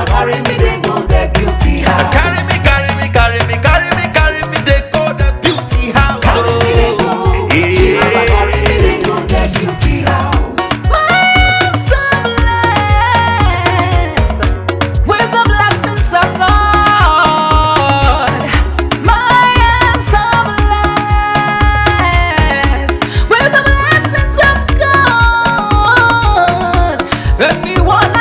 carry me, they go the beauty house. Carry me, carry me, carry me, carry me, carry me, they go the beauty house. Carry me, they go. Jehovah, carry me, they go the beauty house. My hands are blessed with the blessings of God. My hands are blessed with the blessings of God. Anyone I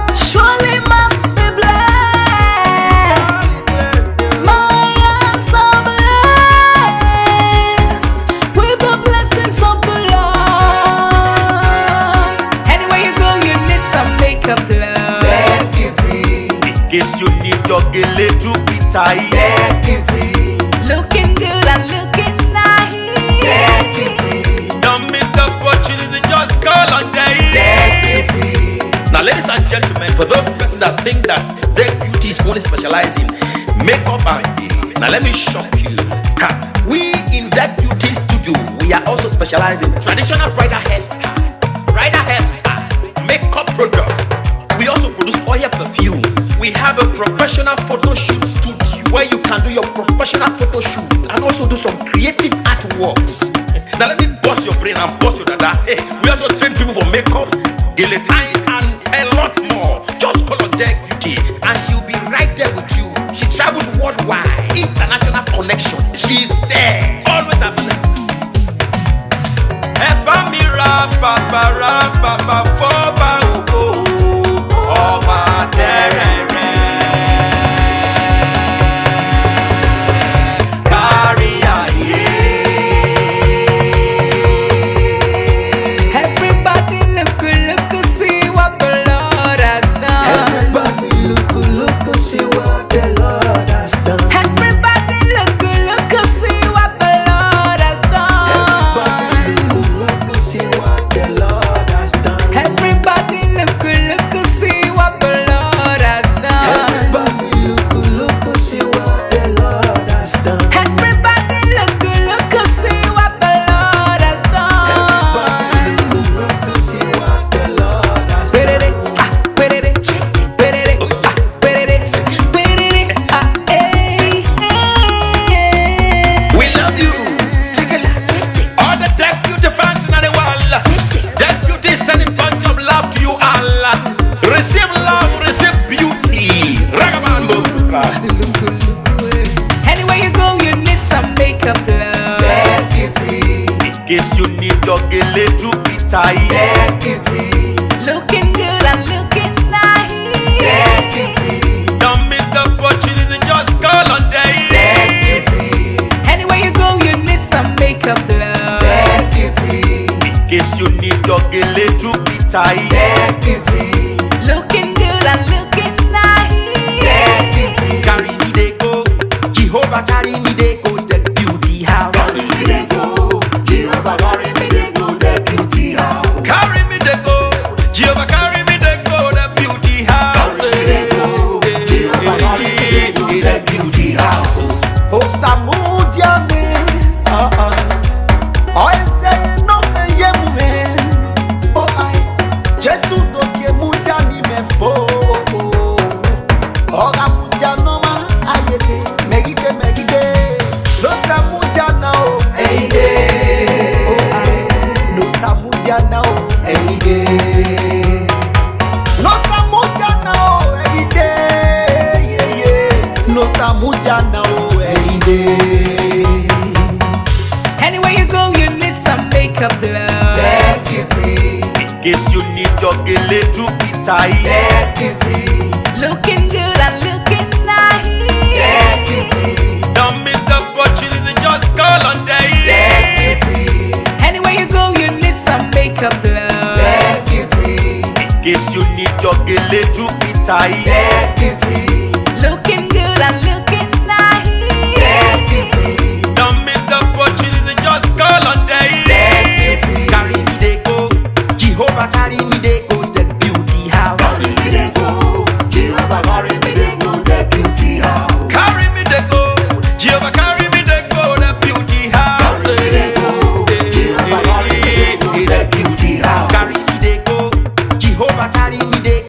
touch surely must be blessed. My hands are blessed with the blessings of the Lord. Anywhere you go, you need some makeup, love. That beauty, In case you need your gele to be tight. that beauty, Looking good and looking that nice. beauty, Don't miss the opportunity, just call on that day. beauty. Now, ladies and gentlemen, for those persons that think that their beauty is only specialized in makeup and hair, now let me shock you. Ha, we in that beauty studio, we are also specialized in traditional bridal hairstyle, makeup products. We also produce oil perfumes. We have a professional photo shoot studio where you can do your professional photo shoot and also do some creative artworks. Now let me bust your brain and bust your dada. Hey, we also train people for makeup, guillotine, and a lot more. Just call on Deck Beauty and she'll be right there with you. She travels worldwide, international connection. She's there, always available. Everybody look, see what the Lord has done. Everybody look, see what the Lord has done. Everybody look, see what the Lord has done. Everybody look, see what the Lord has done. Everybody look, see what the Lord has done. Everybody look, see what the Lord has done. Everybody look, see what the Lord has done. Everybody look, see what the Lord has done. We love you. All the Deck Beauty fans in the world. Deck Beauty is sending bunch of love to you all. Receive love, receive beauty. Ragamuffin. Anywhere you go, you need some makeup, love. That beauty, In case you need your gele to be tight. that beauty, Looking good and looking that nice. beauty, Don't miss the opportunity, just call on that day. beauty, Anywhere you go, you need some makeup, love. that beauty, In case you need your gele to be tight. that beauty, Looking good and looking nice. that beauty. Carry me they go, Jehovah carry me they go, the beauty house. Carry me they go, Jehovah carry me they go the beauty house. Carry me they go, Jehovah carry me they go, the beauty house. Carry me they go, Jehovah carry me they go the beauty house. Oh, Samudia me, oh, say no me yemu me, oh I, Jesu do ke mudia ni me fo, oh mudia no ma ayete, megide, no Samudia now, Any day, oh I, no Samudia now, any day, no Samudia now, every day, no Samudia now, every day. Anywhere you go, you need some makeup, love. that beauty, In case you need your gele to be tight. that beauty, Looking good and looking that nice. beauty, Don't miss the opportunity, just call on that day. beauty, Anywhere you go, you need some makeup, love. that beauty, In case you need your gele to be tight. that beauty,